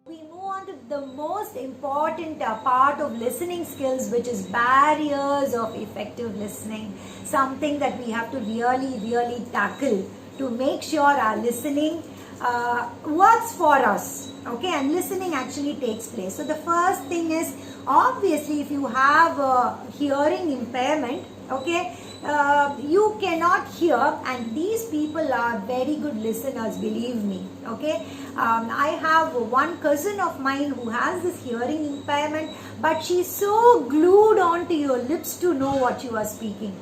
We move on to the most important part of listening skills, which is barriers of effective listening. Something that we have to really tackle to make sure our listening works for us. Okay, and listening actually takes place. So the first thing is, obviously, if you have a hearing impairment, okay, you cannot hear, and these people are very good listeners, believe me. Okay, I have one cousin of mine who has this hearing impairment, but she's so glued onto your lips to know what you are speaking.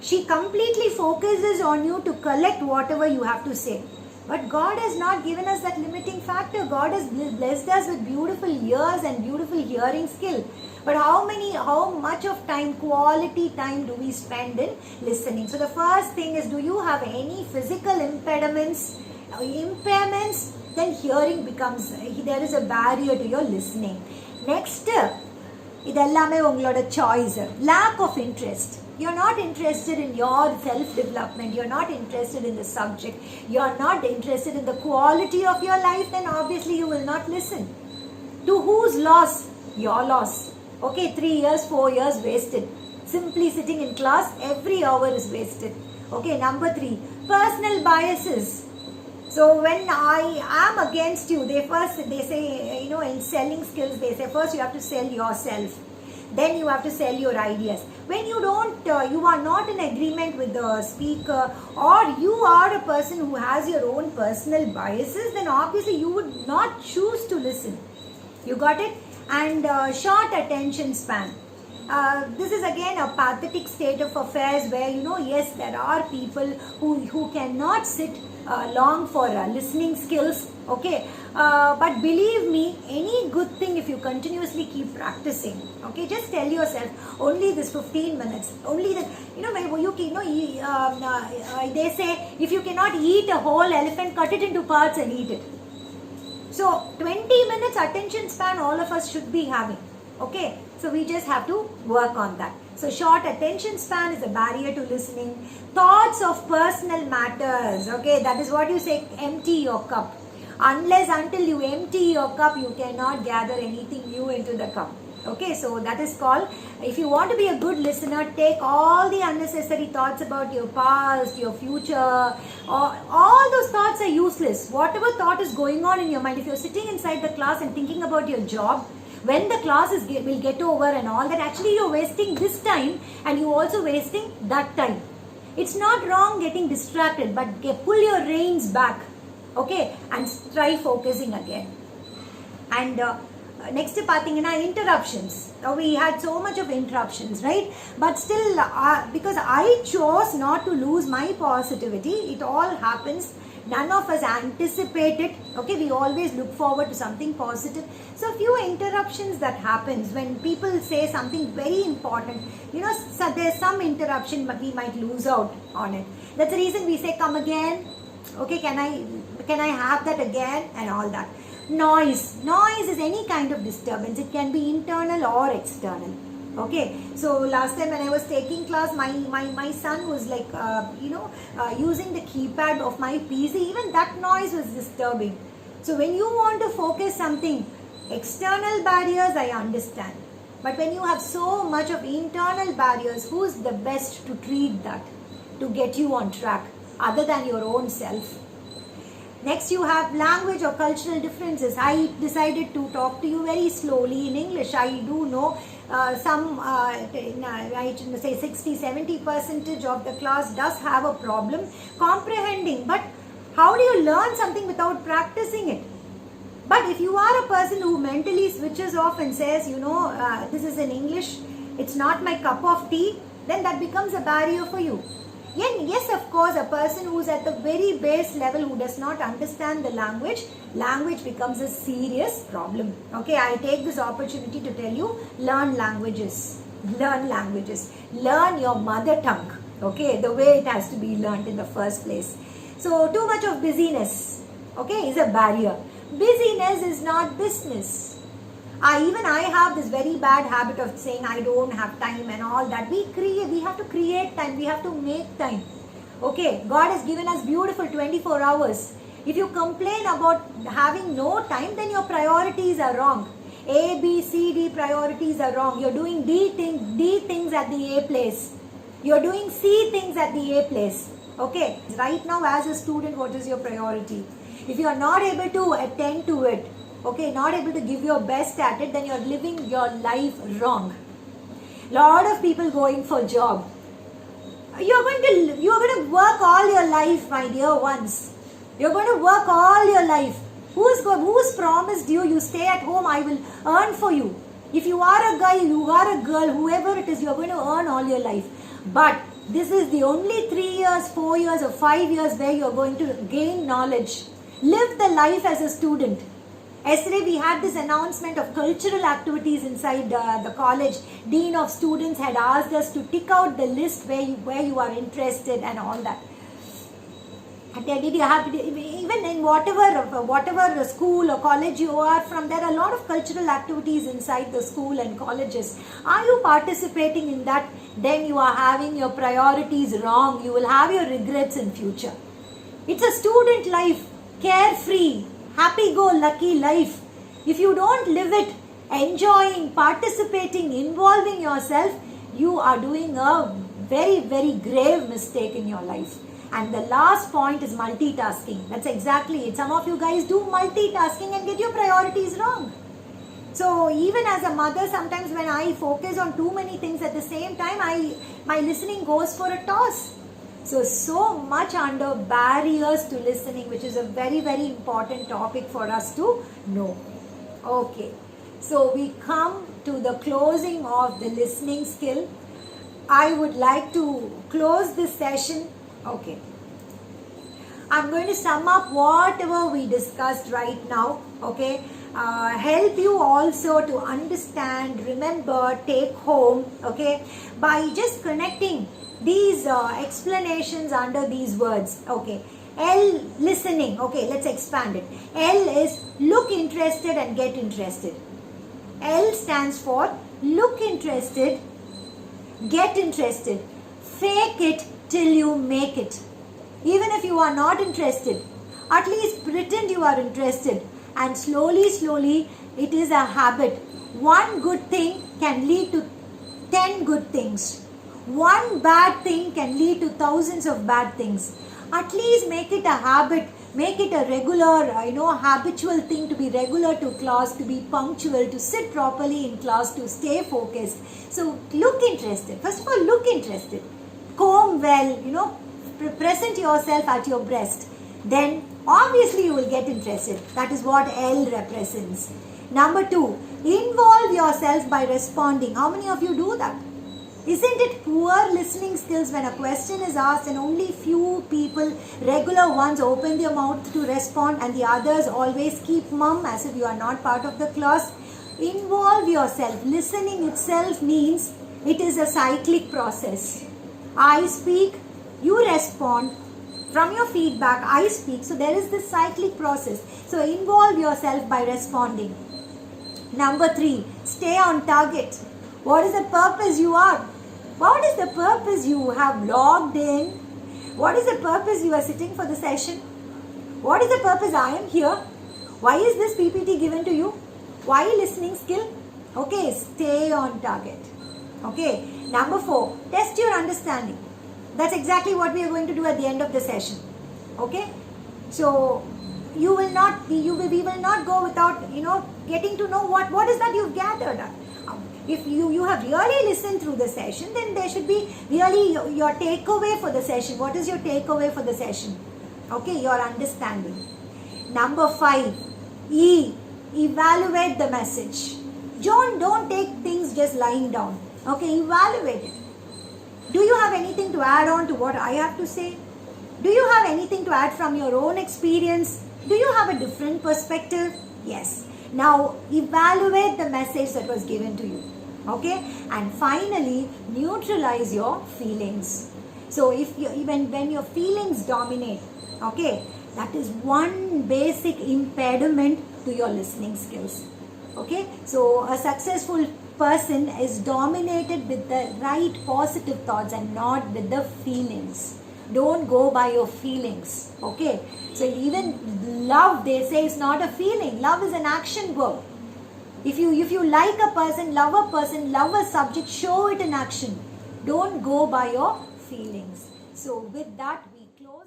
She completely focuses on you to collect whatever you have to say. But God has not given us that limiting factor. God has blessed us with beautiful ears and beautiful hearing skill. But how much of time, quality time do we spend in listening? So the first thing is, do you have any physical impairments? Then hearing becomes, there is a barrier to your listening. Next, இதெல்லாமே உங்களோட choice. Lack of interest. You're not interested in your self-development. You're not interested in the subject. You're not interested in the quality of your life. Then obviously you will not listen. To whose loss? Your loss. Okay, 3 years, 4 years wasted. Simply sitting in class, every hour is wasted. Okay, number 3, personal biases. So when I am against you, they say, in selling skills, they say first you have to sell yourself. Then you have to sell your ideas. When you are not in agreement with the speaker, or you are a person who has your own personal biases, then obviously you would not choose to listen. You got it? And short attention span. This is again a pathetic state of affairs where, yes, there are people who cannot sit long for listening skills, okay, but believe me, any good thing, if you continuously keep practicing, okay, just tell yourself, only this 15 minutes, only that, they say, if you cannot eat a whole elephant, cut it into parts and eat it. So 20 minutes attention span all of us should be having. Okay, so we just have to work on that. So short attention span is a barrier to listening. Thoughts of personal matters. Okay, that is what you say, empty your cup. Until you empty your cup, you cannot gather anything new into the cup. Okay, so that is called, if you want to be a good listener, take all the unnecessary thoughts about your past, your future, all those thoughts are useless. Whatever thought is going on in your mind, if you're sitting inside the class and thinking about your job, when the class will get over and all that, actually you're wasting this time and you're also wasting that time. It's not wrong getting distracted, but pull your reins back, okay, and try focusing again. And next pathina, interruptions. We had so much of interruptions, right? But still, because I chose not to lose my positivity, it all happens. None of us anticipate it. Okay, we always look forward to something positive. So few interruptions that happens when people say something very important. So there's some interruption, but we might lose out on it. That's the reason we say, come again. Okay, can I have that again, and all that. Noise is any kind of disturbance. It can be internal or external. Okay, so last time when I was taking class, my son was like, using the keypad of my PC. Even that noise was disturbing. So when you want to focus something, external barriers, I understand. But when you have so much of internal barriers, who's the best to treat that, to get you on track, other than your own self? Next, you have language or cultural differences. I decided to talk to you very slowly in English. I do know some, I should say 60-70% of the class does have a problem comprehending. But how do you learn something without practicing it? But if you are a person who mentally switches off and says, this is in English, it's not my cup of tea, then that becomes a barrier for you. Yes, of course, a person who's at the very base level, who does not understand the language becomes a serious problem. Okay, I take this opportunity to tell you, learn languages. Learn your mother tongue. Okay, the way it has to be learned in the first place. So too much of busyness, okay, is a barrier. Busyness is not business. I have this very bad habit of saying I don't have time and all that. We have to create time. We have to make time. Okay, God has given us beautiful 24 hours. If you complain about having no time, then your priorities are wrong. A, B, C, D priorities are wrong. You're doing D things at the A place. You're doing C things at the A place. Okay. Right now as a student, what is your priority? If you are not able to attend to it, okay, not able to give your best at it, then you're living your life wrong. Lot of people going for job. You're going to work all your life, my dear ones. You're going to work all your life. Who's promised you stay at home, I will earn for you. If you are a guy, you are a girl, whoever it is, you're going to earn all your life. But this is the only 3 years, 4 years or 5 years where you're going to gain knowledge. Live the life as a student. Yesterday we had this announcement of cultural activities inside the college. Dean of Students had asked us to tick out the list where you are interested and all that. Did you have, even in whatever school or college you are from, there are a lot of cultural activities inside the school and colleges. Are you participating in that? Then you are having your priorities wrong. You will have your regrets in future. It's a student life, carefree, happy-go-lucky life. If you don't live it, enjoying, participating, involving yourself, you are doing a very, very grave mistake in your life. And the last point is multitasking. That's exactly it. Some of you guys do multitasking and get your priorities wrong. So even as a mother, sometimes when I focus on too many things at the same time, my listening goes for a toss. So much under barriers to listening, which is a very, very important topic for us to know. Okay. So we come to the closing of the listening skill. I would like to close this session. Okay. I'm going to sum up whatever we discussed right now. Okay. Help you also to understand, remember, take home. Okay. By just connecting these explanations under these words. Okay. L, listening. Okay. Let's expand it. L is look interested and get interested. L stands for look interested, get interested. Fake it till you make it. Even if you are not interested, at least pretend you are interested, and slowly it is a habit. One good thing can lead to 10 good things. One bad thing can lead to thousands of bad things. At least make it a habit, make it a regular, habitual thing to be regular to class, to be punctual, to sit properly in class, to stay focused. So look interested. First of all, look interested. Comb well, present yourself at your breast. Then obviously you will get interested. That is what L represents. Number 2, involve yourself by responding. How many of you do that? Isn't it poor listening skills when a question is asked and only few people, regular ones, open their mouth to respond and the others always keep mum as if you are not part of the class? Involve yourself. Listening itself means it is a cyclic process. I speak, you respond. From your feedback, I speak. So there is this cyclic process. So involve yourself by responding. Number 3, stay on target. What is the purpose you are? What is the purpose you have logged in? What is the purpose you are sitting for the session? What is the purpose I am here? Why is this PPT given to you? Why listening skill? Okay, stay on target. Okay, number 4, test your understanding. That's exactly what we are going to do at the end of the session. Okay, so we will not go without getting to know what is that you've gathered. If you have really listened through the session, then there should be really your takeaway for the session. What is your takeaway for the session? Okay, your understanding. Number 5, E, evaluate the message. Don't take things just lying down. Okay, evaluate it. Do you have anything to add on to what I have to say? Do you have anything to add from your own experience? Do you have a different perspective? Yes. Now, evaluate the message that was given to you. Okay? And finally, neutralize your feelings. So, when your feelings dominate, okay, that is one basic impediment to your listening skills. Okay? So, a successful person is dominated with the right positive thoughts and not with the feelings. Don't go by your feelings. Okay. So even love, they say, is not a feeling. Love is an action verb. If you like a person, love a subject, show it in action. Don't go by your feelings. So with that we close.